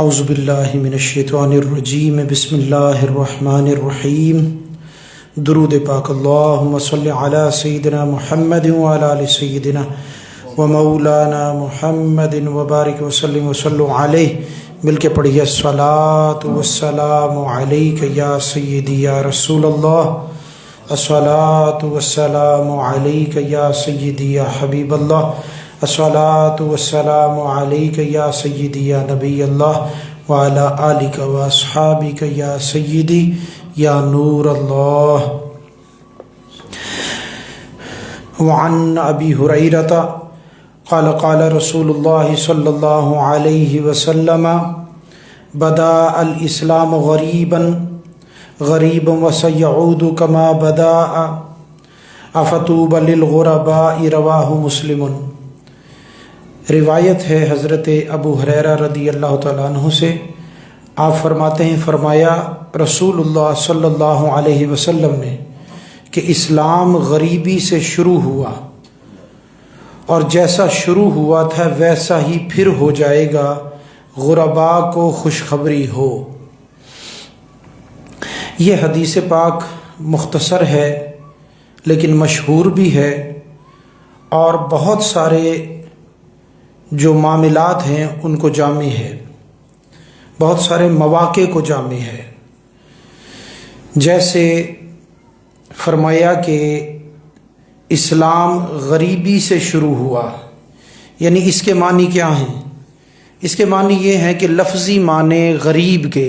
اعوذ باللہ من الشیطان الرجیم بسم اللہ الرحمن الرحیم درود پاک اللہم صلی علی سیدنا محمد وعلی آل سیدنا ومولانا محمد وبارک وسلم وصلو علیہ. مل کے پڑھیے الصلاۃ والسلام علیک یا سیدی یا رسول اللہ، الصلاۃ والسلام علیک یا سیدی یا حبیب اللہ، الصلاۃ والسلام علیک یا سیدی یا نبی اللہ وعلی آلک واصحابک یا سیدی یا نور اللہ. وعن ابی ہریرہ قال قال رسول اللہ صلی اللہ علیہ وسلم بدا الاسلام غریبا غریبا وسیعود کما بدا افتوبى للغرباء رواہ مسلم. روایت ہے حضرت ابو ہریرہ رضی اللہ تعالیٰ عنہ سے، آپ فرماتے ہیں فرمایا رسول اللہ صلی اللہ علیہ وسلم نے کہ اسلام غریبی سے شروع ہوا اور جیسا شروع ہوا تھا ویسا ہی پھر ہو جائے گا، غرباء کو خوشخبری ہو. یہ حدیث پاک مختصر ہے لیکن مشہور بھی ہے، اور بہت سارے جو معاملات ہیں ان کو جامع ہے، بہت سارے مواقع کو جامع ہے. جیسے فرمایا کہ اسلام غریبی سے شروع ہوا، یعنی اس کے معنی کیا ہیں؟ اس کے معنی یہ ہیں کہ لفظی معنی غریب کے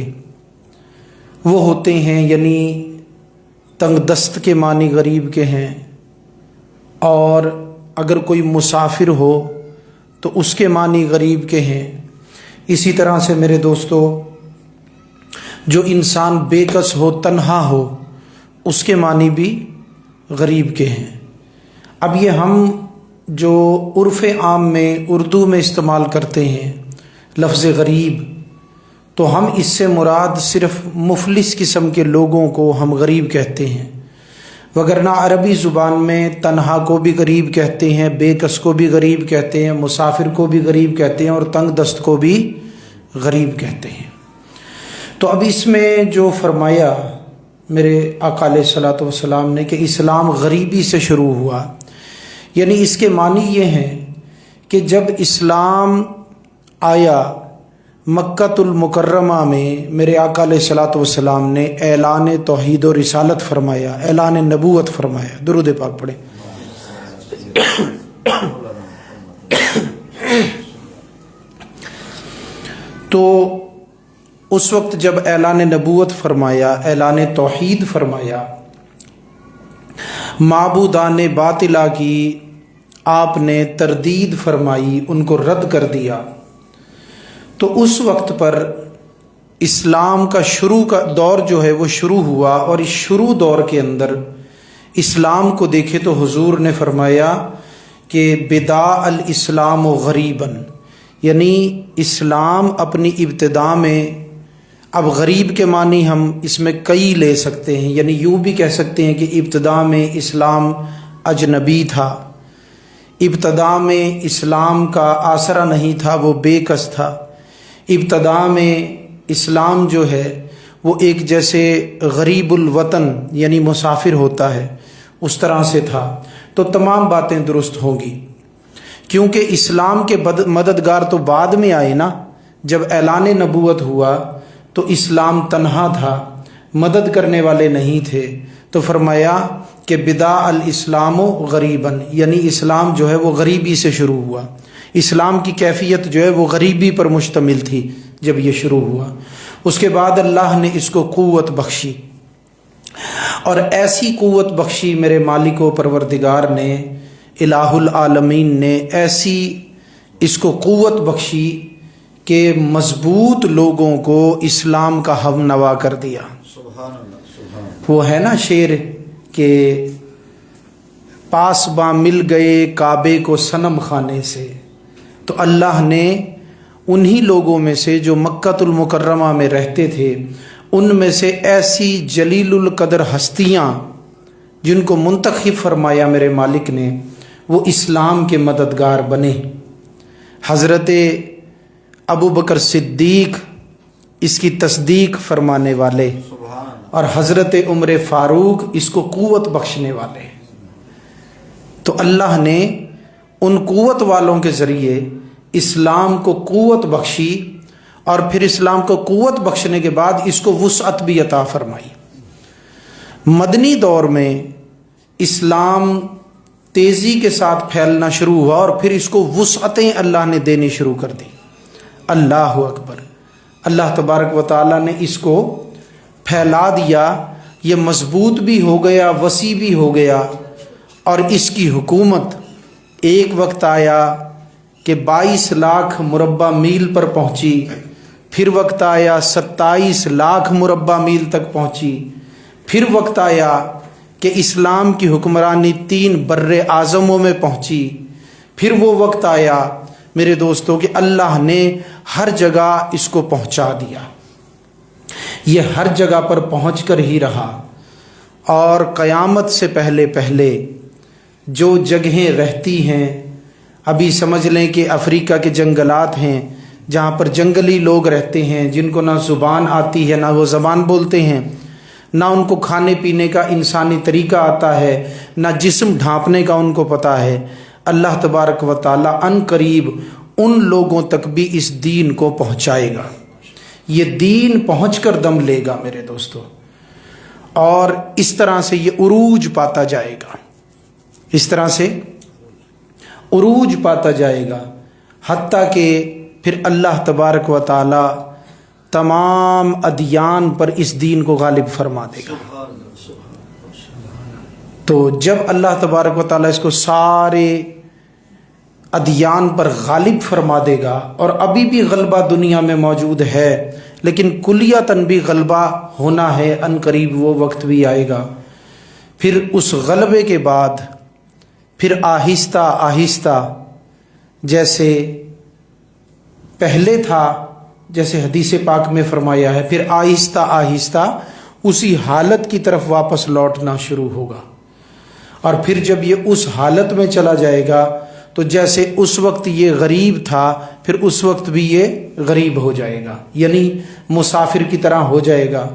وہ ہوتے ہیں، یعنی تنگ دست کے معنی غریب کے ہیں، اور اگر کوئی مسافر ہو تو اس کے معنی غریب کے ہیں. اسی طرح سے میرے دوستو جو انسان بے کس ہو، تنہا ہو، اس کے معنی بھی غریب کے ہیں. اب یہ ہم جو عرف عام میں اردو میں استعمال کرتے ہیں لفظ غریب، تو ہم اس سے مراد صرف مفلس قسم کے لوگوں کو ہم غریب کہتے ہیں، وگرنہ عربی زبان میں تنہا کو بھی غریب کہتے ہیں، بے کس کو بھی غریب کہتے ہیں، مسافر کو بھی غریب کہتے ہیں، اور تنگ دست کو بھی غریب کہتے ہیں. تو اب اس میں جو فرمایا میرے آقا علیہ الصلوۃ والسلام نے کہ اسلام غریبی سے شروع ہوا، یعنی اس کے معنی یہ ہیں کہ جب اسلام آیا مکۃ المکرمہ میں میرے آقا علیہ الصلوۃ والسلام نے اعلان توحید و رسالت فرمایا، اعلان نبوت فرمایا. درود پاک پڑھیں. تو اس وقت جب اعلان نبوت فرمایا، اعلان توحید فرمایا، معبودان باطلہ کی آپ نے تردید فرمائی، ان کو رد کر دیا، تو اس وقت پر اسلام کا شروع کا دور جو ہے وہ شروع ہوا. اور اس شروع دور کے اندر اسلام کو دیکھے تو حضور نے فرمایا کہ بدا الاسلام غریباً، یعنی اسلام اپنی ابتدا میں، اب غریب کے معنی ہم اس میں کئی لے سکتے ہیں، یعنی یوں بھی کہہ سکتے ہیں کہ ابتدا میں اسلام اجنبی تھا، ابتدا میں اسلام کا آسرا نہیں تھا، وہ بے کس تھا، ابتدا میں اسلام جو ہے وہ ایک جیسے غریب الوطن یعنی مسافر ہوتا ہے اس طرح سے تھا. تو تمام باتیں درست ہوں گی، کیونکہ اسلام کے مددگار تو بعد میں آئے نا. جب اعلان نبوت ہوا تو اسلام تنہا تھا، مدد کرنے والے نہیں تھے، تو فرمایا کہ بدا الاسلام غریباً، یعنی اسلام جو ہے وہ غریبی سے شروع ہوا. اسلام کی کیفیت جو ہے وہ غریبی پر مشتمل تھی جب یہ شروع ہوا. اس کے بعد اللہ نے اس کو قوت بخشی، اور ایسی قوت بخشی میرے مالک و پروردگار نے، الہ العالمین نے ایسی اس کو قوت بخشی کہ مضبوط لوگوں کو اسلام کا ہم نوا کر دیا. سبحان اللہ، سبحان اللہ. وہ ہے نا شعر کہ پاس باں مل گئے کعبے کو صنم خانے سے، تو اللہ نے انہی لوگوں میں سے جو مکۃ المکرمہ میں رہتے تھے، ان میں سے ایسی جلیل القدر ہستیاں جن کو منتخب فرمایا میرے مالک نے، وہ اسلام کے مددگار بنے. حضرت ابو بکر صدیق اس کی تصدیق فرمانے والے، سبحان اور حضرت عمر فاروق اس کو قوت بخشنے والے۔ تو اللہ نے ان قوت والوں کے ذریعے اسلام کو قوت بخشی، اور پھر اسلام کو قوت بخشنے کے بعد اس کو وسعت بھی عطا فرمائی۔ مدنی دور میں اسلام تیزی کے ساتھ پھیلنا شروع ہوا، اور پھر اس کو وسعتیں اللہ نے دینی شروع کر دی۔ اللہ اکبر! اللہ تبارک و تعالیٰ نے اس کو پھیلا دیا، یہ مضبوط بھی ہو گیا، وسیع بھی ہو گیا، اور اس کی حکومت ایک وقت آیا کہ 22 لاکھ مربع میل پر پہنچی، پھر وقت آیا 27 لاکھ مربع میل تک پہنچی، پھر وقت آیا کہ اسلام کی حکمرانی 3 بر اعظموں میں پہنچی، پھر وہ وقت آیا میرے دوستوں کہ اللہ نے ہر جگہ اس کو پہنچا دیا۔ یہ ہر جگہ پر پہنچ کر ہی رہا، اور قیامت سے پہلے پہلے جو جگہیں رہتی ہیں، ابھی سمجھ لیں کہ افریقہ کے جنگلات ہیں جہاں پر جنگلی لوگ رہتے ہیں، جن کو نہ زبان آتی ہے، نہ وہ زبان بولتے ہیں، نہ ان کو کھانے پینے کا انسانی طریقہ آتا ہے، نہ جسم ڈھانپنے کا ان کو پتہ ہے۔ اللہ تبارک و تعالیٰ ان قریب ان لوگوں تک بھی اس دین کو پہنچائے گا۔ یہ دین پہنچ کر دم لے گا میرے دوستو، اور اس طرح سے یہ عروج پاتا جائے گا، اس طرح سے عروج پاتا جائے گا، حتیٰ کہ پھر اللہ تبارک و تعالی تمام ادیان پر اس دین کو غالب فرما دے گا۔ تو جب اللہ تبارک و تعالی اس کو سارے ادیان پر غالب فرما دے گا، اور ابھی بھی غلبہ دنیا میں موجود ہے، لیکن کلیتاً بھی غلبہ ہونا ہے، ان قریب وہ وقت بھی آئے گا۔ پھر اس غلبے کے بعد پھر آہستہ آہستہ جیسے پہلے تھا، جیسے حدیث پاک میں فرمایا ہے، پھر آہستہ آہستہ اسی حالت کی طرف واپس لوٹنا شروع ہوگا، اور پھر جب یہ اس حالت میں چلا جائے گا تو جیسے اس وقت یہ غریب تھا، پھر اس وقت بھی یہ غریب ہو جائے گا، یعنی مسافر کی طرح ہو جائے گا،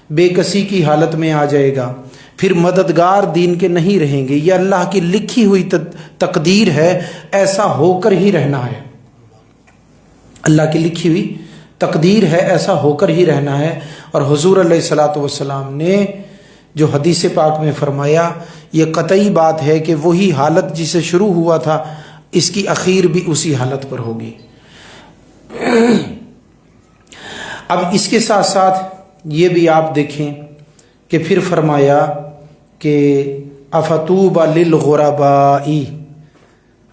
بے کسی کی حالت میں آ جائے گا۔ پھر مددگار دین کے نہیں رہیں گے، یہ اللہ کی لکھی ہوئی تقدیر ہے، ایسا ہو کر ہی رہنا ہے، اللہ کی لکھی ہوئی تقدیر ہے، ایسا ہو کر ہی رہنا ہے۔ اور حضور علیہ الصلاۃ والسلام نے جو حدیث پاک میں فرمایا، یہ قطعی بات ہے کہ وہی حالت جسے شروع ہوا تھا، اس کی اخیر بھی اسی حالت پر ہوگی۔ اب اس کے ساتھ ساتھ یہ بھی آپ دیکھیں کہ پھر فرمایا کہ افتوبى للغرباء،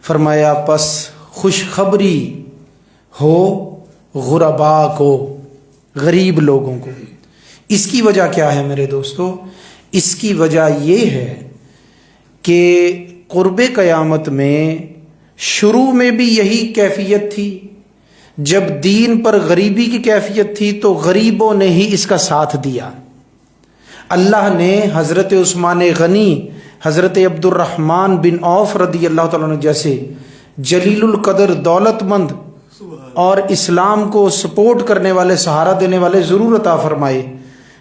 فرمایا پس خوشخبری ہو غرباء کو، غریب لوگوں کو۔ اس کی وجہ کیا ہے میرے دوستو؟ اس کی وجہ یہ ہے کہ قرب قیامت میں شروع میں بھی یہی کیفیت تھی، جب دین پر غریبی کی کیفیت تھی تو غریبوں نے ہی اس کا ساتھ دیا۔ اللہ نے حضرت عثمان غنی، حضرت عبد الرحمن بن عوف رضی اللہ تعالیٰ عنہ جیسے جلیل القدر دولت مند اور اسلام کو سپورٹ کرنے والے، سہارا دینے والے ضرور عطا فرمائے،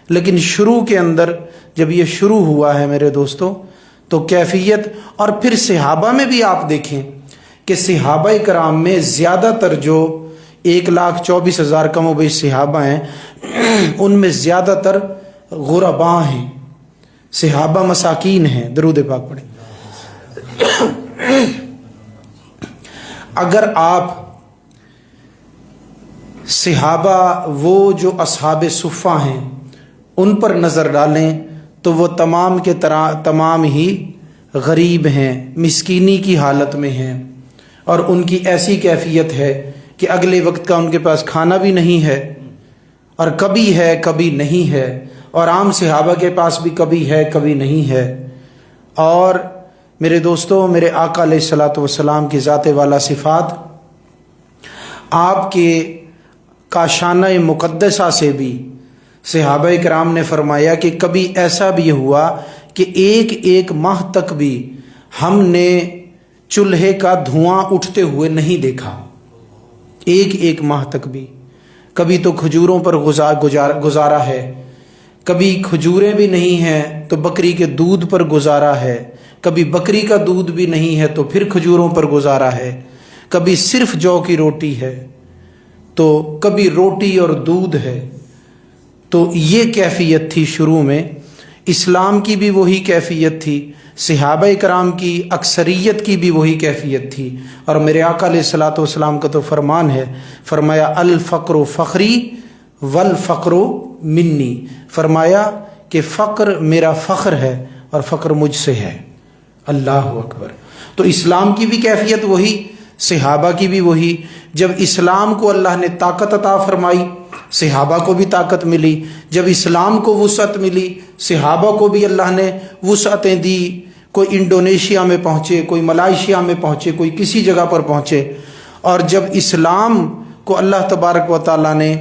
لیکن شروع کے اندر جب یہ شروع ہوا ہے میرے دوستو تو کیفیت، اور پھر صحابہ میں بھی آپ دیکھیں کہ صحابہ کرام میں زیادہ تر جو 1,24,000 کم و بیش صحابہ ہیں، ان میں زیادہ تر غرباء ہیں، صحابہ مساکین ہیں۔ درود پاک پڑھیں۔ اگر آپ صحابہ وہ جو اصحاب صفہ ہیں ان پر نظر ڈالیں تو وہ تمام کے تمام ہی غریب ہیں، مسکینی کی حالت میں ہیں، اور ان کی ایسی کیفیت ہے کہ اگلے وقت کا ان کے پاس کھانا بھی نہیں ہے، اور کبھی ہے کبھی نہیں ہے، اور عام صحابہ کے پاس بھی کبھی ہے کبھی نہیں ہے۔ اور میرے دوستو، میرے آقا علیہ الصلاۃ والسلام کی ذات والا صفات، آپ کے کاشانہ مقدسہ سے بھی صحابہ کرام نے فرمایا کہ کبھی ایسا بھی ہوا کہ ایک ماہ تک بھی ہم نے چولہے کا دھواں اٹھتے ہوئے نہیں دیکھا، ایک ماہ تک بھی۔ کبھی تو کھجوروں پر گزارا ہے، کبھی کھجوریں بھی نہیں ہیں تو بکری کے دودھ پر گزارا ہے، کبھی بکری کا دودھ بھی نہیں ہے تو پھر کھجوروں پر گزارا ہے، کبھی صرف جو کی روٹی ہے تو کبھی روٹی اور دودھ ہے۔ تو یہ کیفیت تھی شروع میں، اسلام کی بھی وہی کیفیت تھی، صحابہ کرام کی اکثریت کی بھی وہی کیفیت تھی، اور میرے آقا علیہ الصلوۃ والسلام کا تو فرمان ہے، فرمایا الفقر فخری والفقر منی، فرمایا کہ فقر میرا فخر ہے اور فقر مجھ سے ہے۔ اللہ اکبر۔ تو اسلام کی بھی کیفیت وہی، صحابہ کی بھی وہی۔ جب اسلام کو اللہ نے طاقت عطا فرمائی، صحابہ کو بھی طاقت ملی، جب اسلام کو وسعت ملی، صحابہ کو بھی اللہ نے وسعتیں دی، کوئی انڈونیشیا میں پہنچے، کوئی ملائیشیا میں پہنچے، کوئی کسی جگہ پر پہنچے۔ اور جب اسلام کو اللہ تبارک و تعالیٰ نے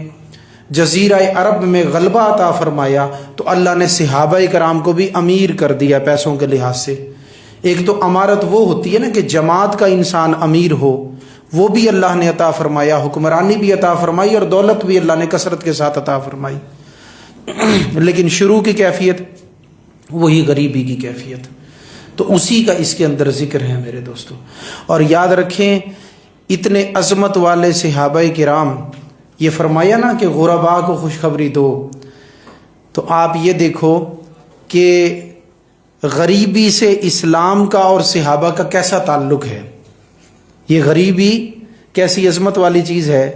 جزیرہ عرب میں غلبہ عطا فرمایا تو اللہ نے صحابہ کرام کو بھی امیر کر دیا پیسوں کے لحاظ سے۔ ایک تو امارت وہ ہوتی ہے نا کہ جماعت کا انسان امیر ہو، وہ بھی اللہ نے عطا فرمایا، حکمرانی بھی عطا فرمائی اور دولت بھی اللہ نے کثرت کے ساتھ عطا فرمائی۔ لیکن شروع کی کیفیت وہی غریبی کی کیفیت، تو اسی کا اس کے اندر ذکر ہے میرے دوستو۔ اور یاد رکھیں اتنے عظمت والے صحابہ کرام، یہ فرمایا نا کہ غرباء کو خوشخبری دو، تو آپ یہ دیکھو کہ غریبی سے اسلام کا اور صحابہ کا کیسا تعلق ہے۔ یہ غریبی کیسی عظمت والی چیز ہے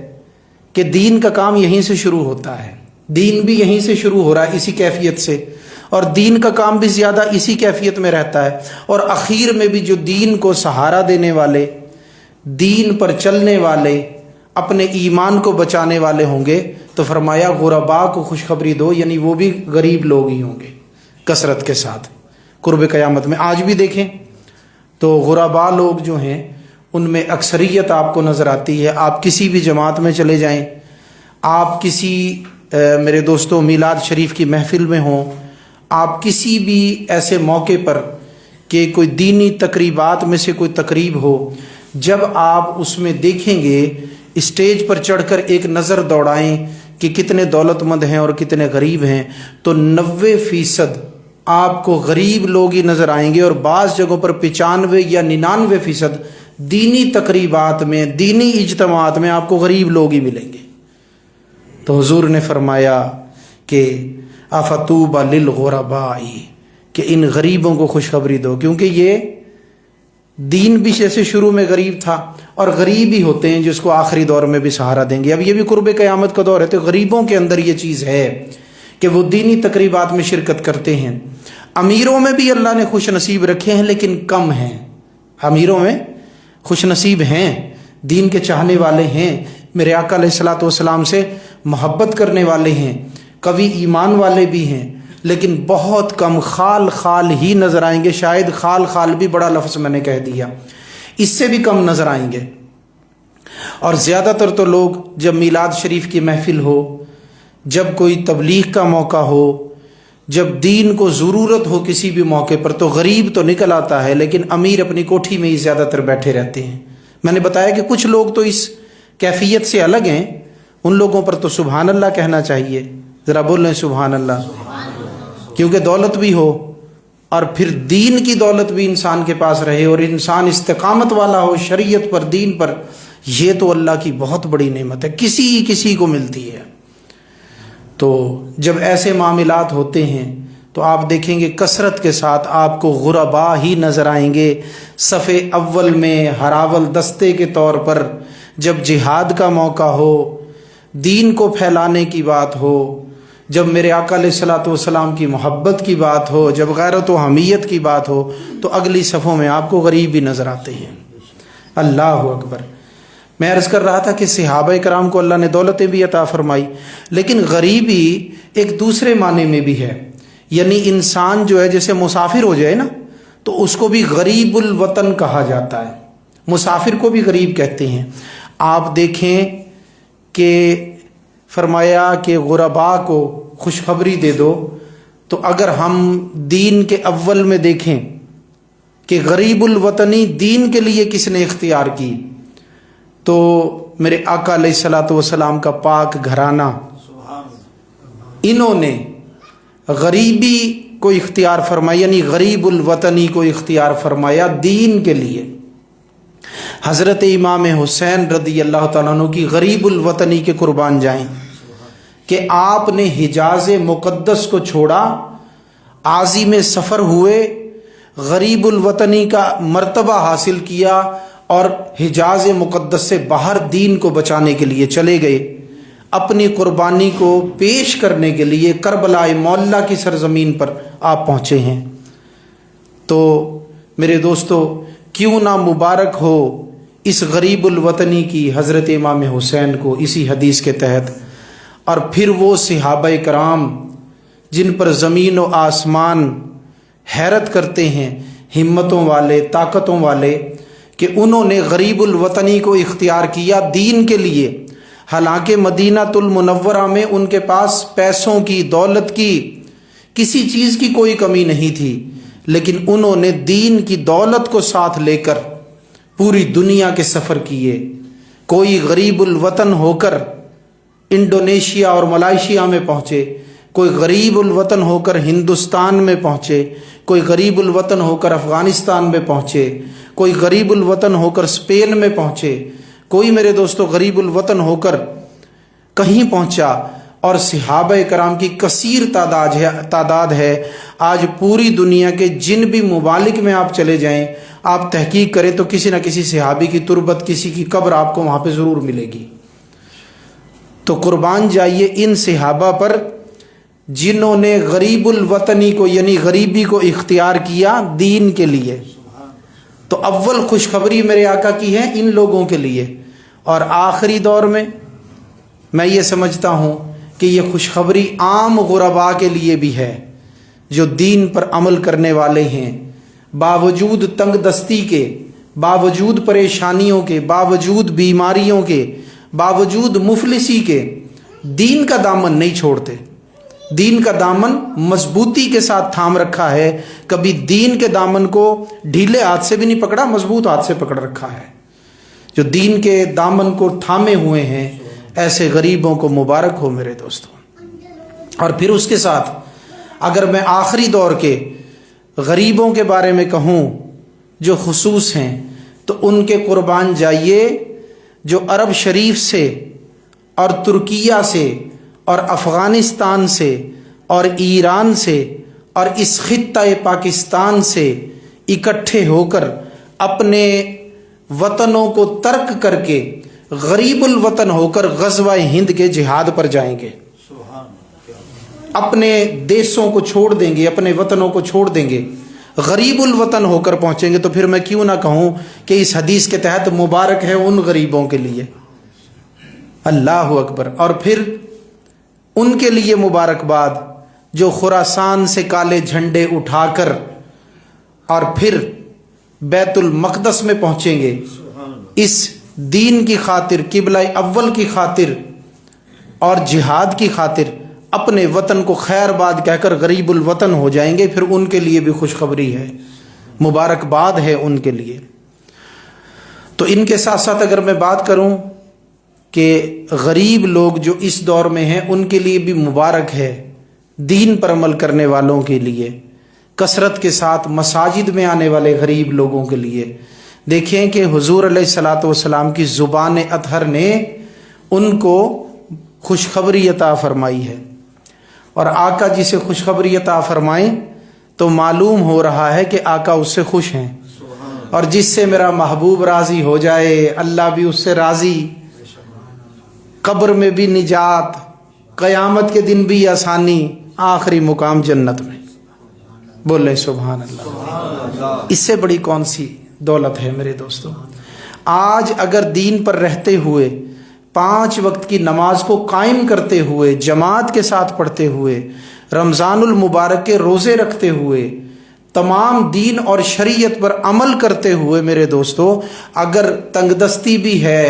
کہ دین کا کام یہیں سے شروع ہوتا ہے، دین بھی یہیں سے شروع ہو رہا ہے اسی کیفیت سے، اور دین کا کام بھی زیادہ اسی کیفیت میں رہتا ہے، اور اخیر میں بھی جو دین کو سہارا دینے والے، دین پر چلنے والے، اپنے ایمان کو بچانے والے ہوں گے تو فرمایا غرباء کو خوشخبری دو، یعنی وہ بھی غریب لوگ ہی ہوں گے کثرت کے ساتھ قرب قیامت میں۔ آج بھی دیکھیں تو غرباء لوگ جو ہیں ان میں اکثریت آپ کو نظر آتی ہے۔ آپ کسی بھی جماعت میں چلے جائیں، آپ کسی میرے دوستوں میلاد شریف کی محفل میں ہوں، آپ کسی بھی ایسے موقع پر کہ کوئی دینی تقریبات میں سے کوئی تقریب ہو، جب آپ اس میں دیکھیں گے اسٹیج پر چڑھ کر ایک نظر دوڑائیں کہ کتنے دولت مند ہیں اور کتنے غریب ہیں، تو 90% آپ کو غریب لوگ ہی نظر آئیں گے، اور بعض جگہوں پر 95 یا 99% دینی تقریبات میں، دینی اجتماعات میں آپ کو غریب لوگ ہی ملیں گے۔ تو حضور نے فرمایا کہ افتوبى للغرباء، کہ ان غریبوں کو خوشخبری دو، کیونکہ یہ دین بھی جیسے شروع میں غریب تھا، اور غریب ہی ہوتے ہیں جس کو آخری دور میں بھی سہارا دیں گے۔ اب یہ بھی قرب قیامت کا دور ہے تو غریبوں کے اندر یہ چیز ہے کہ وہ دینی تقریبات میں شرکت کرتے ہیں۔ امیروں میں بھی اللہ نے خوش نصیب رکھے ہیں لیکن کم ہیں، امیروں میں خوش نصیب ہیں، دین کے چاہنے والے ہیں، میرے آقا علیہ الصلوۃ والسلام سے محبت کرنے والے ہیں، کبھی ایمان والے بھی ہیں، لیکن بہت کم، خال خال ہی نظر آئیں گے، شاید خال خال بھی بڑا لفظ میں نے کہہ دیا، اس سے بھی کم نظر آئیں گے۔ اور زیادہ تر تو لوگ جب میلاد شریف کی محفل ہو، جب کوئی تبلیغ کا موقع ہو، جب دین کو ضرورت ہو کسی بھی موقع پر، تو غریب تو نکل آتا ہے لیکن امیر اپنی کوٹھی میں ہی زیادہ تر بیٹھے رہتے ہیں۔ میں نے بتایا کہ کچھ لوگ تو اس کیفیت سے الگ ہیں، ان لوگوں پر تو سبحان اللہ کہنا چاہیے، ذرا بول لیں سبحان اللہ، کیونکہ دولت بھی ہو اور پھر دین کی دولت بھی انسان کے پاس رہے اور انسان استقامت والا ہو شریعت پر، دین پر، یہ تو اللہ کی بہت بڑی نعمت ہے، کسی کو ملتی ہے۔ تو جب ایسے معاملات ہوتے ہیں تو آپ دیکھیں گے کثرت کے ساتھ آپ کو غرباء ہی نظر آئیں گے۔ صف اول میں ہراول دستے کے طور پر جب جہاد کا موقع ہو، دین کو پھیلانے کی بات ہو، جب میرے آقا علیہ الصلوۃ والسلام کی محبت کی بات ہو، جب غیرت و حمیت کی بات ہو، تو اگلی صفوں میں آپ کو غریب بھی نظر آتے ہیں۔ اللہ اکبر۔ میں عرض کر رہا تھا کہ صحابہ کرام کو اللہ نے دولتیں بھی عطا فرمائی، لیکن غریبی ایک دوسرے معنی میں بھی ہے، یعنی انسان جو ہے جیسے مسافر ہو جائے نا تو اس کو بھی غریب الوطن کہا جاتا ہے، مسافر کو بھی غریب کہتے ہیں۔ آپ دیکھیں کہ فرمایا کہ غرباء کو خوشخبری دے دو، تو اگر ہم دین کے اول میں دیکھیں کہ غریب الوطنی دین کے لیے کس نے اختیار کی، تو میرے آقا علیہ الصلوۃ والسلام کا پاک گھرانہ، انہوں نے غریبی کو اختیار فرمایا، یعنی غریب الوطنی کو اختیار فرمایا دین کے لیے۔ حضرت امام حسین رضی اللہ تعالیٰ عنہ کی غریب الوطنی کے قربان جائیں کہ آپ نے حجاز مقدس کو چھوڑا، عازم سفر ہوئے، غریب الوطنی کا مرتبہ حاصل کیا اور حجاز مقدس سے باہر دین کو بچانے کے لیے چلے گئے، اپنی قربانی کو پیش کرنے کے لیے کربلا معلیٰ کی سرزمین پر آپ پہنچے ہیں۔ تو میرے دوستو، کیوں نہ مبارک ہو اس غریب الوطنی کی حضرت امام حسین کو اسی حدیث کے تحت، اور پھر وہ صحابہ کرام جن پر زمین و آسمان حیرت کرتے ہیں، ہمتوں والے، طاقتوں والے، کہ انہوں نے غریب الوطنی کو اختیار کیا دین کے لیے۔ حالانکہ مدینہ المنورہ میں ان کے پاس پیسوں کی، دولت کی، کسی چیز کی کوئی کمی نہیں تھی، لیکن انہوں نے دین کی دولت کو ساتھ لے کر پوری دنیا کے سفر کیے۔ کوئی غریب الوطن ہو کر انڈونیشیا اور ملائیشیا میں پہنچے، کوئی غریب الوطن ہو کر ہندوستان میں پہنچے، کوئی غریب الوطن ہو کر افغانستان میں پہنچے، کوئی غریب الوطن ہو کر اسپین میں پہنچے، کوئی میرے دوستو غریب الوطن ہو کر کہیں پہنچا، اور صحابہ کرام کی کثیر تعداد ہے۔ آج پوری دنیا کے جن بھی ممالک میں آپ چلے جائیں، آپ تحقیق کریں تو کسی نہ کسی صحابی کی تربت، کسی کی قبر آپ کو وہاں پہ ضرور ملے گی۔ تو قربان جائیے ان صحابہ پر جنہوں نے غریب الوطنی کو، یعنی غریبی کو اختیار کیا دین کے لیے۔ تو اول خوشخبری میرے آقا کی ہے ان لوگوں کے لیے، اور آخری دور میں میں یہ سمجھتا ہوں کہ یہ خوشخبری عام غرباء کے لیے بھی ہے، جو دین پر عمل کرنے والے ہیں، باوجود تنگ دستی کے، باوجود پریشانیوں کے، باوجود بیماریوں کے، باوجود مفلسی کے، دین کا دامن نہیں چھوڑتے۔ دین کا دامن مضبوطی کے ساتھ تھام رکھا ہے، کبھی دین کے دامن کو ڈھیلے ہاتھ سے بھی نہیں پکڑا، مضبوط ہاتھ سے پکڑ رکھا ہے۔ جو دین کے دامن کو تھامے ہوئے ہیں، ایسے غریبوں کو مبارک ہو میرے دوستوں۔ اور پھر اس کے ساتھ اگر میں آخری دور کے غریبوں کے بارے میں کہوں جو خصوص ہیں، تو ان کے قربان جائیے جو عرب شریف سے اور ترکیہ سے اور افغانستان سے اور ایران سے اور اس خطہ پاکستان سے اکٹھے ہو کر اپنے وطنوں کو ترک کر کے غریب الوطن ہو کر غزوہ ہند کے جہاد پر جائیں گے، اپنے دیسوں کو چھوڑ دیں گے، اپنے وطنوں کو چھوڑ دیں گے، غریب الوطن ہو کر پہنچیں گے۔ تو پھر میں کیوں نہ کہوں کہ اس حدیث کے تحت مبارک ہے ان غریبوں کے لیے۔ اللہ اکبر۔ اور پھر ان کے لیے مبارکباد جو خراسان سے کالے جھنڈے اٹھا کر اور پھر بیت المقدس میں پہنچیں گے، اس دین کی خاطر، قبلہ اول کی خاطر اور جہاد کی خاطر اپنے وطن کو خیر باد کہہ کر غریب الوطن ہو جائیں گے۔ پھر ان کے لیے بھی خوشخبری ہے، مبارکباد ہے ان کے لیے۔ تو ان کے ساتھ ساتھ اگر میں بات کروں کہ غریب لوگ جو اس دور میں ہیں، ان کے لیے بھی مبارک ہے، دین پر عمل کرنے والوں کے لیے، کثرت کے ساتھ مساجد میں آنے والے غریب لوگوں کے لیے۔ دیکھیں کہ حضور علیہ الصلوۃ والسلام کی زبان اطہر نے ان کو خوشخبری عطا فرمائی ہے، اور آقا جسے خوشخبری عطا فرمائیں تو معلوم ہو رہا ہے کہ آقا اس سے خوش ہیں، اور جس سے میرا محبوب راضی ہو جائے اللہ بھی اس سے راضی، قبر میں بھی نجات، قیامت کے دن بھی آسانی، آخری مقام جنت میں۔ بولے سبحان اللہ۔ اس سے بڑی کون سی دولت ہے میرے دوستو؟ آج اگر دین پر رہتے ہوئے، 5 وقت کی نماز کو قائم کرتے ہوئے، جماعت کے ساتھ پڑھتے ہوئے، رمضان المبارک کے روزے رکھتے ہوئے، تمام دین اور شریعت پر عمل کرتے ہوئے میرے دوستو، اگر تنگ دستی بھی ہے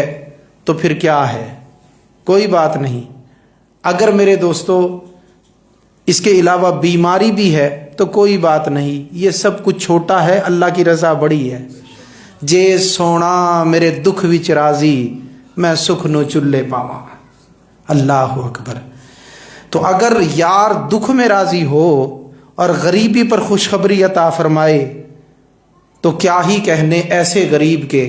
تو پھر کیا ہے؟ کوئی بات نہیں۔ اگر میرے دوستو اس کے علاوہ بیماری بھی ہے تو کوئی بات نہیں، یہ سب کچھ چھوٹا ہے، اللہ کی رضا بڑی ہے۔ جے سونا میرے دکھ وچ راضی، میں سکھ نو چلے پاواں۔ اللہ اکبر۔ تو اگر یار دکھ میں راضی ہو اور غریبی پر خوشخبری عطا فرمائے تو کیا ہی کہنے ایسے غریب کے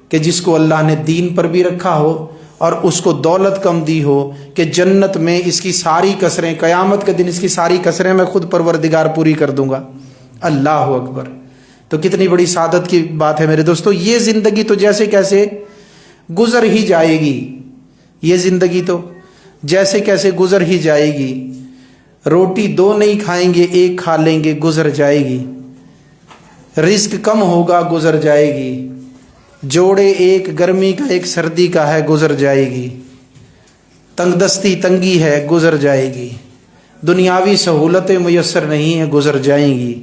کہ جس کو اللہ نے دین پر بھی رکھا ہو اور اس کو دولت کم دی ہو کہ جنت میں اس کی ساری کسریں، قیامت کے دن اس کی ساری کسریں میں خود پروردگار پوری کر دوں گا۔ اللہ اکبر۔ تو کتنی بڑی سعادت کی بات ہے میرے دوستو۔ یہ زندگی تو جیسے کیسے گزر ہی جائے گی، یہ زندگی تو جیسے کیسے گزر ہی جائے گی۔ روٹی دو نہیں کھائیں گے، ایک کھا لیں گے، گزر جائے گی۔ رزق کم ہوگا، گزر جائے گی۔ جوڑے ایک گرمی کا ایک سردی کا ہے، گزر جائے گی۔ تنگ دستی تنگی ہے، گزر جائے گی۔ دنیاوی سہولتیں میسر نہیں ہیں، گزر جائیں گی۔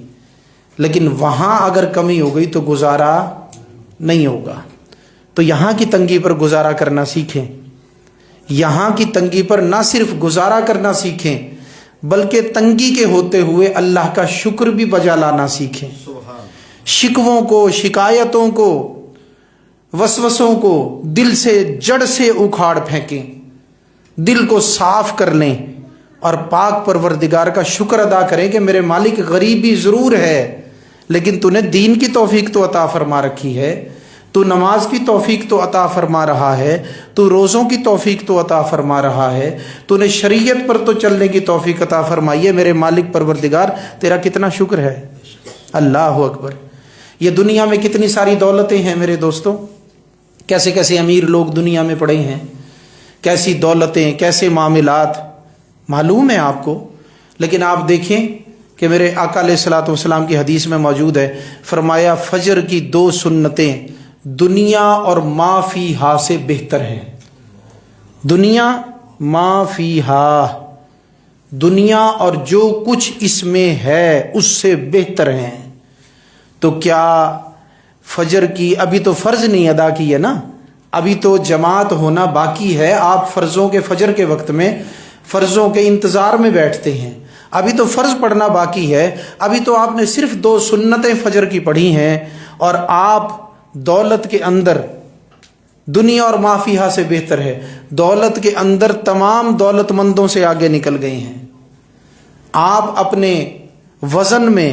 لیکن وہاں اگر کمی ہو گئی تو گزارا نہیں ہوگا۔ تو یہاں کی تنگی پر گزارا کرنا سیکھیں۔ یہاں کی تنگی پر نہ صرف گزارا کرنا سیکھیں بلکہ تنگی کے ہوتے ہوئے اللہ کا شکر بھی بجا لانا سیکھیں۔ شکووں کو، شکایتوں کو، وسوسوں کو دل سے جڑ سے اکھاڑ پھینکیں، دل کو صاف کر لیں اور پاک پروردگار کا شکر ادا کریں کہ میرے مالک غریبی ضرور ہے لیکن تو نے دین کی توفیق تو عطا فرما رکھی ہے، تو نماز کی توفیق تو عطا فرما رہا ہے، تو روزوں کی توفیق تو عطا فرما رہا ہے، تو نے شریعت پر تو چلنے کی توفیق عطا فرمائی ہے۔ میرے مالک پروردگار تیرا کتنا شکر ہے۔ اللہ اکبر۔ یہ دنیا میں کتنی ساری دولتیں ہیں میرے دوستوں، کیسے کیسے امیر لوگ دنیا میں پڑے ہیں، کیسی دولتیں، کیسے معاملات معلوم ہے آپ کو۔ لیکن آپ دیکھیں کہ میرے آقا علیہ الصلوۃ والسلام کی حدیث میں موجود ہے، فرمایا فجر کی 2 سنتیں دنیا اور ما فیہا سے بہتر ہیں۔ دنیا ما فیہا، دنیا اور جو کچھ اس میں ہے اس سے بہتر ہیں۔ تو کیا فجر کی ابھی تو فرض نہیں ادا کی ہے نا، ابھی تو جماعت ہونا باقی ہے۔ آپ فرضوں کے فجر کے وقت میں فرضوں کے انتظار میں بیٹھتے ہیں، ابھی تو فرض پڑھنا باقی ہے، ابھی تو آپ نے صرف 2 سنتیں فجر کی پڑھی ہیں اور آپ دولت کے اندر دنیا اور ما فیہا سے بہتر ہے، دولت کے اندر تمام دولت مندوں سے آگے نکل گئے ہیں۔ آپ اپنے وزن میں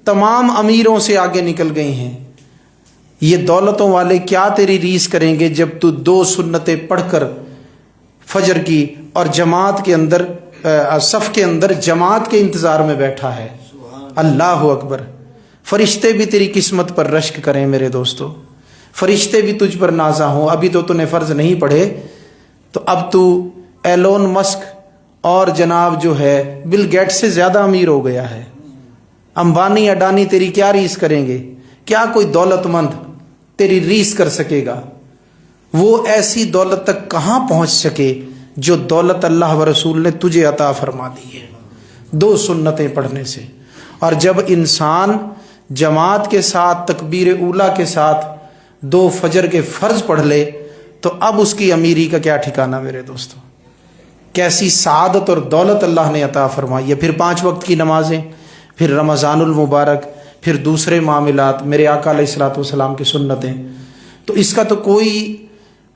تمام امیروں سے آگے نکل گئے ہیں۔ یہ دولتوں والے کیا تیری ریس کریں گے جب تو 2 سنتیں پڑھ کر فجر کی اور جماعت کے اندر صف کے اندر جماعت کے انتظار میں بیٹھا ہے۔ اللہ اکبر۔ فرشتے بھی تیری قسمت پر رشک کریں میرے دوستو، فرشتے بھی تجھ پر نازاں ہوں۔ ابھی تو نے فرض نہیں پڑھے تو اب تو ایلون مسک اور جناب جو ہے بل گیٹ سے زیادہ امیر ہو گیا ہے۔ امبانی اڈانی تیری کیا ریس کریں گے؟ کیا کوئی دولت مند تیری ریس کر سکے گا؟ وہ ایسی دولت تک کہاں پہنچ سکے جو دولت اللہ و رسول نے تجھے عطا فرما دی ہے 2 سنتیں پڑھنے سے۔ اور جب انسان جماعت کے ساتھ تکبیر اولیٰ کے ساتھ 2 فجر کے فرض پڑھ لے تو اب اس کی امیری کا کیا ٹھکانہ میرے دوستو، کیسی سعادت اور دولت اللہ نے عطا فرمائی ہے۔ پھر 5 وقت کی نمازیں، پھر رمضان المبارک، پھر دوسرے معاملات، میرے آقا علیہ الصلوۃ والسلام کی سنتیں، تو اس کا تو کوئی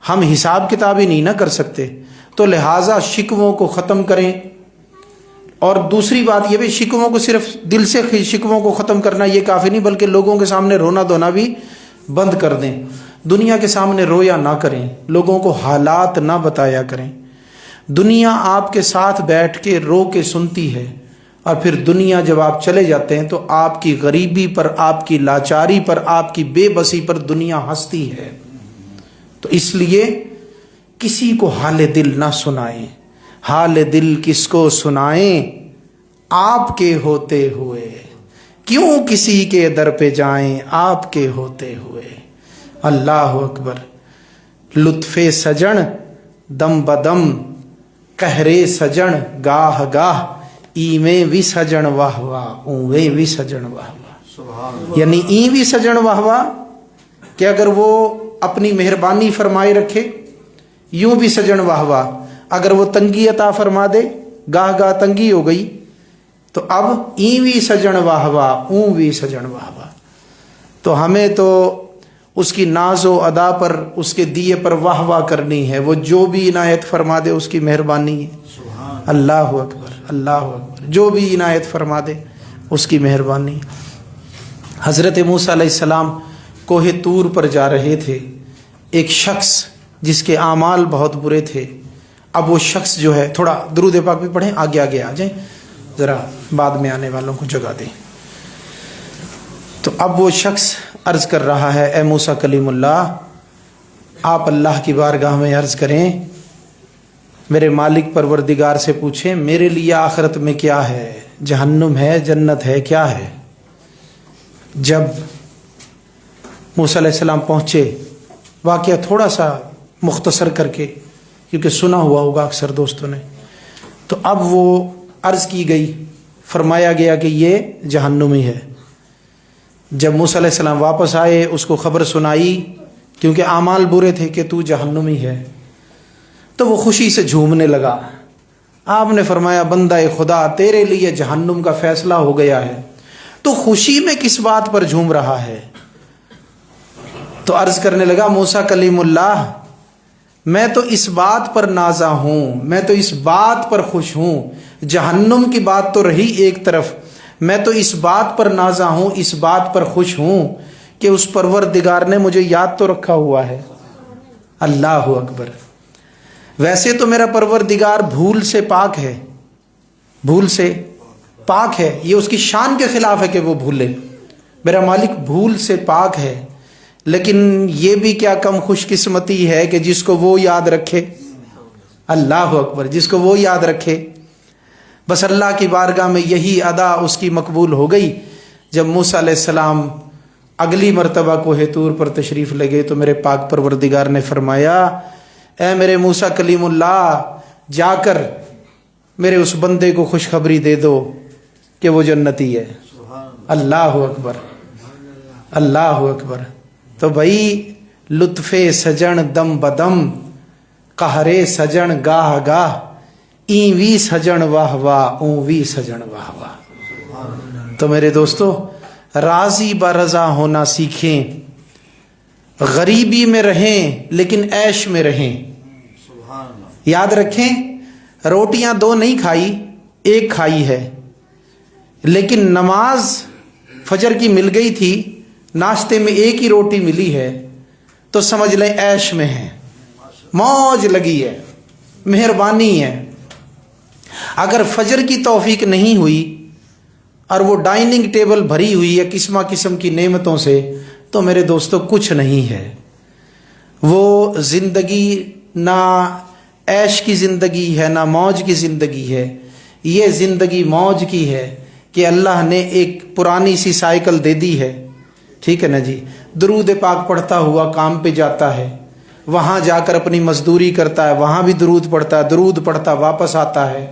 ہم حساب کتاب ہی نہیں نہ کر سکتے۔ تو لہٰذا شکووں کو ختم کریں۔ اور دوسری بات یہ بھی، شکووں کو صرف دل سے شکووں کو ختم کرنا یہ کافی نہیں بلکہ لوگوں کے سامنے رونا دھونا بھی بند کر دیں۔ دنیا کے سامنے رویا نہ کریں، لوگوں کو حالات نہ بتایا کریں۔ دنیا آپ کے ساتھ بیٹھ کے رو کے سنتی ہے اور پھر دنیا جب آپ چلے جاتے ہیں تو آپ کی غریبی پر، آپ کی لاچاری پر، آپ کی بے بسی پر دنیا ہنستی ہے۔ تو اس لیے کسی کو حال دل نہ سنائیں، حال دل کس کو سنائیں آپ کے ہوتے ہوئے، کیوں کسی کے در پہ جائیں آپ کے ہوتے ہوئے۔ اللہ اکبر۔ لطف سجن دم بدم، قہرے سجن گاہ گاہ، ایویں بھی سجن واہ واہ، اویں بھی سجن واہ واہ۔ یعنی این بھی سجن واہ واہ کہ اگر وہ اپنی مہربانی فرمائے رکھے، یوں بھی سجن واہ واہ اگر وہ تنگی عطا فرما دے، گاہ گاہ تنگی ہو گئی تو اب این بھی سجن واہ واہ، اون بھی سجن واہ واہ۔ تو ہمیں تو اس کی ناز و ادا پر اس کے دیے پر واہ واہ کرنی ہے. وہ جو بھی عنایت فرما دے اس کی مہربانی ہے. اللہ اکبر اللہ اکبر. جو بھی عنایت فرما دے اس کی مہربانی. حضرت موسیٰ علیہ السلام کوہ طور پر جا رہے تھے. ایک شخص جس کے اعمال بہت برے تھے، اب وہ شخص جو ہے، تھوڑا درود پاک بھی پڑھیں، آگے آگے آ جائیں ذرا، بعد میں آنے والوں کو جگہ دیں. تو اب وہ شخص عرض کر رہا ہے، اے موسیٰ کلیم اللہ، آپ اللہ کی بارگاہ میں عرض کریں، میرے مالک پروردگار سے پوچھیں میرے لیے آخرت میں کیا ہے، جہنم ہے، جنت ہے، کیا ہے. جب موسیٰ علیہ السلام پہنچے، واقعہ تھوڑا سا مختصر کر کے کیونکہ سنا ہوا ہوگا اکثر دوستوں نے، تو اب وہ عرض کی گئی، فرمایا گیا کہ یہ جہنمی ہے. جب موسیٰ علیہ السلام واپس آئے، اس کو خبر سنائی، کیونکہ اعمال برے تھے کہ تو جہنمی ہے، تو وہ خوشی سے جھومنے لگا. آپ نے فرمایا بندہ خدا تیرے لیے جہنم کا فیصلہ ہو گیا ہے، تو خوشی میں کس بات پر جھوم رہا ہے؟ تو عرض کرنے لگا موسیٰ کلیم اللہ، میں تو اس بات پر نازا ہوں، میں تو اس بات پر خوش ہوں. جہنم کی بات تو رہی ایک طرف، میں تو اس بات پر نازا ہوں، اس بات پر خوش ہوں کہ اس پروردگار نے مجھے یاد تو رکھا ہوا ہے. اللہ اکبر. ویسے تو میرا پروردگار بھول سے پاک ہے، بھول سے پاک ہے، یہ اس کی شان کے خلاف ہے کہ وہ بھولے. میرا مالک بھول سے پاک ہے، لیکن یہ بھی کیا کم خوش قسمتی ہے کہ جس کو وہ یاد رکھے. اللہ اکبر. جس کو وہ یاد رکھے. بس اللہ کی بارگاہ میں یہی ادا اس کی مقبول ہو گئی. جب موسیٰ علیہ السلام اگلی مرتبہ کوہ طور پر تشریف لگے تو میرے پاک پروردگار نے فرمایا، اے میرے موسیٰ کلیم اللہ، جا کر میرے اس بندے کو خوشخبری دے دو کہ وہ جنتی ہے. اللہ اکبر اللہ اکبر. تو بھائی لطف سجن دم بدم، قہرے سجن گاہ گاہ، این وی سجن واہ واہ، اون وی سجن واہ واہ. تو میرے دوستو، راضی برضا ہونا سیکھیں، غریبی میں رہیں لیکن عیش میں رہیں. یاد رکھیں، روٹیاں دو نہیں کھائی، ایک کھائی ہے، لیکن نماز فجر کی مل گئی تھی، ناشتے میں ایک ہی روٹی ملی ہے، تو سمجھ لیں عیش میں ہے، موج لگی ہے، مہربانی ہے. اگر فجر کی توفیق نہیں ہوئی اور وہ ڈائننگ ٹیبل بھری ہوئی ہے قسم قسم کی نعمتوں سے، تو میرے دوستو کچھ نہیں ہے. وہ زندگی نہ عیش کی زندگی ہے، نہ موج کی زندگی ہے. یہ زندگی موج کی ہے کہ اللہ نے ایک پرانی سی سائیکل دے دی ہے، ٹھیک ہے نا جی. درود پاک پڑھتا ہوا کام پہ جاتا ہے، وہاں جا کر اپنی مزدوری کرتا ہے، وہاں بھی درود پڑھتا ہے، درود پڑھتا واپس آتا ہے.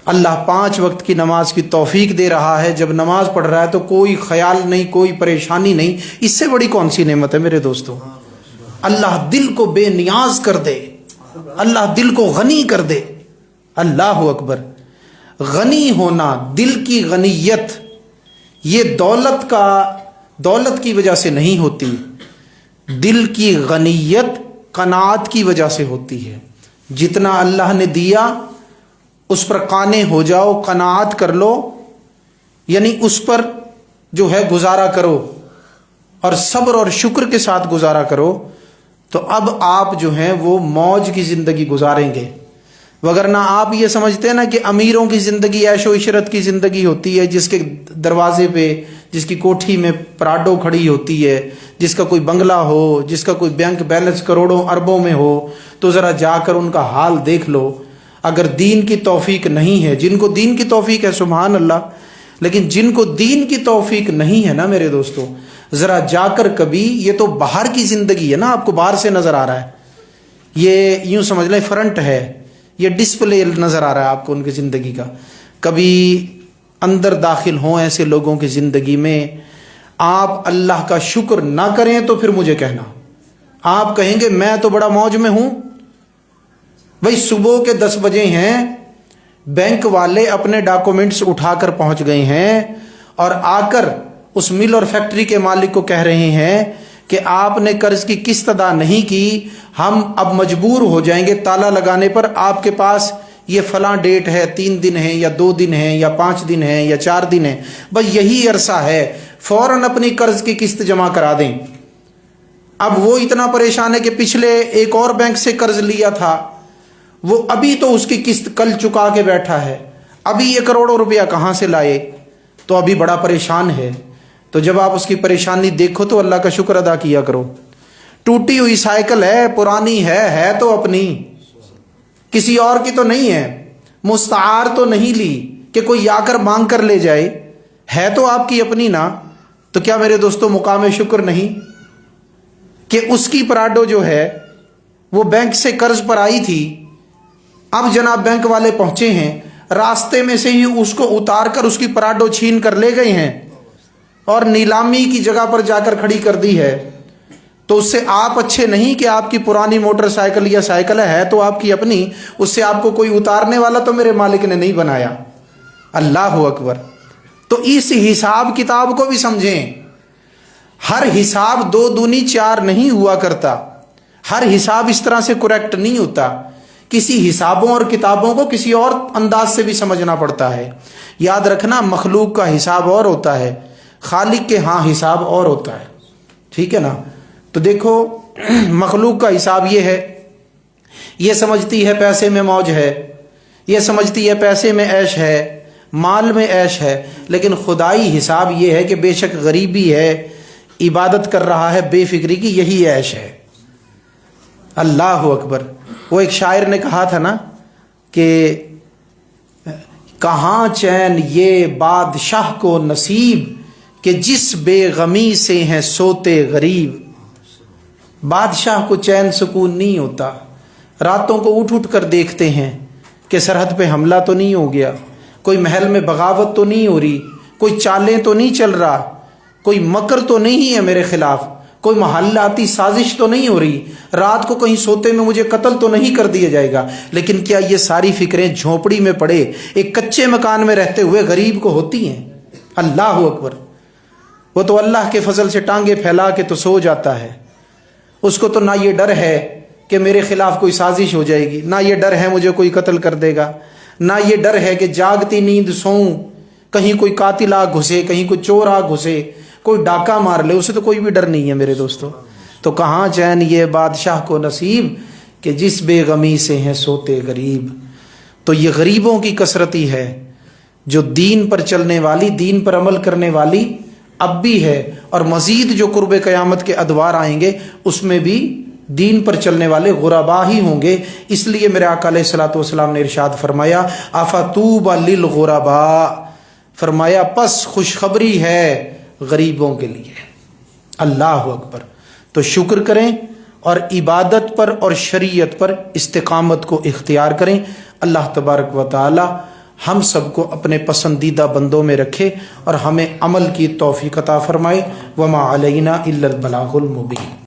اللہ 5 وقت کی نماز کی توفیق دے رہا ہے. جب نماز پڑھ رہا ہے تو کوئی خیال نہیں، کوئی پریشانی نہیں. اس سے بڑی کون سی نعمت ہے میرے دوستو؟ اللہ دل کو بے نیاز کر دے، اللہ دل کو غنی کر دے. اللہ اکبر. غنی ہونا، دل کی غنیت، یہ دولت کی وجہ سے نہیں ہوتی. دل کی غنیت قناعت کی وجہ سے ہوتی ہے. جتنا اللہ نے دیا اس پر قانع ہو جاؤ، قناعت کر لو، یعنی اس پر جو ہے گزارا کرو اور صبر اور شکر کے ساتھ گزارا کرو، تو اب آپ جو ہیں وہ موج کی زندگی گزاریں گے. وگرنہ آپ یہ سمجھتے ہیں نا کہ امیروں کی زندگی عیش و عشرت کی زندگی ہوتی ہے، جس کے دروازے پہ، جس کی کوٹھی میں پراڈو کھڑی ہوتی ہے، جس کا کوئی بنگلہ ہو، جس کا کوئی بینک بیلنس کروڑوں اربوں میں ہو. تو ذرا جا کر ان کا حال دیکھ لو. اگر دین کی توفیق نہیں ہے، جن کو دین کی توفیق ہے سبحان اللہ، لیکن جن کو دین کی توفیق نہیں ہے نا میرے دوستو، ذرا جا کر کبھی، یہ تو باہر کی زندگی ہے نا، آپ کو باہر سے نظر آ رہا ہے، یہ یوں سمجھ لیں فرنٹ ہے، یہ ڈسپلے نظر آ رہا ہے آپ کو ان کی زندگی کا. کبھی اندر داخل ہوں ایسے لوگوں کی زندگی میں، آپ اللہ کا شکر نہ کریں تو پھر مجھے کہنا. آپ کہیں گے میں تو بڑا موج میں ہوں. بھائی صبح کے 10 بجے ہیں، بینک والے اپنے ڈاکومنٹس اٹھا کر پہنچ گئے ہیں اور آ کر اس مل اور فیکٹری کے مالک کو کہہ رہے ہیں کہ آپ نے قرض کی قسط ادا نہیں کی، ہم اب مجبور ہو جائیں گے تالا لگانے پر، آپ کے پاس یہ فلاں ڈیٹ ہے، 3 دن ہے یا 2 دن ہے یا 5 دن ہے یا 4 دن ہے، بس یہی عرصہ ہے، فوراً اپنی قرض کی قسط جمع کرا دیں۔ اب وہ اتنا پریشان ہے کہ پچھلے ایک اور بینک سے قرض لیا تھا، وہ ابھی تو اس کی قسط کل چکا کے بیٹھا ہے، ابھی یہ کروڑوں روپیہ کہاں سے لائے، تو ابھی بڑا پریشان ہے۔ تو جب آپ اس کی پریشانی دیکھو تو اللہ کا شکر ادا کیا کرو۔ ٹوٹی ہوئی سائیکل ہے، پرانی ہے تو اپنی، کسی اور کی تو نہیں ہے، مستعار تو نہیں لی کہ کوئی آ کر مانگ کر لے جائے، ہے تو آپ کی اپنی نا۔ تو کیا میرے دوستوں مقام شکر نہیں کہ اس کی پراڈو جو ہے وہ بینک سے قرض پر آئی تھی، اب جناب بینک والے پہنچے ہیں، راستے میں سے ہی اس کو اتار کر اس کی پراڈو چھین کر لے گئے ہیں اور نیلامی کی جگہ پر جا کر کھڑی کر دی ہے۔ تو اس سے آپ اچھے نہیں کہ آپ کی پرانی موٹر سائیکل یا سائیکل ہے تو آپ کی اپنی، اس سے آپ کو کوئی اتارنے والا تو میرے مالک نے نہیں بنایا۔ اللہ اکبر۔ تو اس حساب کتاب کو بھی سمجھیں، ہر حساب 2 دونی 4 نہیں ہوا کرتا، ہر حساب اس طرح سے کریکٹ نہیں ہوتا، کسی حسابوں اور کتابوں کو کسی اور انداز سے بھی سمجھنا پڑتا ہے۔ یاد رکھنا، مخلوق کا حساب اور ہوتا ہے، خالق کے ہاں حساب اور ہوتا ہے، ٹھیک ہے نا۔ تو دیکھو مخلوق کا حساب یہ ہے، یہ سمجھتی ہے پیسے میں موج ہے، یہ سمجھتی ہے پیسے میں عیش ہے، مال میں عیش ہے، لیکن خدائی حساب یہ ہے کہ بے شک غریبی ہے، عبادت کر رہا ہے بے فکری کی، یہی عیش ہے۔ اللہ اکبر۔ وہ ایک شاعر نے کہا تھا نا کہ کہاں چین یہ بادشاہ کو نصیب کہ جس بے غمی سے ہیں سوتے غریب۔ بادشاہ کو چین سکون نہیں ہوتا، راتوں کو اٹھ اٹھ کر دیکھتے ہیں کہ سرحد پہ حملہ تو نہیں ہو گیا، کوئی محل میں بغاوت تو نہیں ہو رہی، کوئی چالیں تو نہیں چل رہا، کوئی مکر تو نہیں ہے میرے خلاف، کوئی محلاتی سازش تو نہیں ہو رہی، رات کو کہیں سوتے میں مجھے قتل تو نہیں کر دیا جائے گا۔ لیکن کیا یہ ساری فکریں جھونپڑی میں پڑے ایک کچے مکان میں رہتے ہوئے غریب کو ہوتی ہیں؟ اللہ اکبر۔ وہ تو اللہ کے فضل سے ٹانگیں پھیلا کے تو سو جاتا ہے، اس کو تو نہ یہ ڈر ہے کہ میرے خلاف کوئی سازش ہو جائے گی، نہ یہ ڈر ہے مجھے کوئی قتل کر دے گا، نہ یہ ڈر ہے کہ جاگتی نیند سوؤں کہیں کوئی قاتل آ گھسے، کہیں کوئی چور آ گھسے، کوئی ڈاکہ مار لے، اسے تو کوئی بھی ڈر نہیں ہے میرے دوستوں۔ تو کہاں چین یہ بادشاہ کو نصیب کہ جس بے غمی سے ہیں سوتے غریب۔ تو یہ غریبوں کی کثرتی ہے جو دین پر چلنے والی، دین پر عمل کرنے والی اب بھی ہے، اور مزید جو قرب قیامت کے ادوار آئیں گے اس میں بھی دین پر چلنے والے غربا ہی ہوں گے۔ اس لیے میرے آقا علیہ الصلوۃ والسلام نے ارشاد فرمایا افتوبى للغرباء، فرمایا پس خوشخبری ہے غریبوں کے لیے۔ اللہ اکبر۔ تو شکر کریں اور عبادت پر اور شریعت پر استقامت کو اختیار کریں۔ اللہ تبارک و تعالی ہم سب کو اپنے پسندیدہ بندوں میں رکھے اور ہمیں عمل کی توفیق عطا فرمائے۔ وما علینا الا البلاغ المبین۔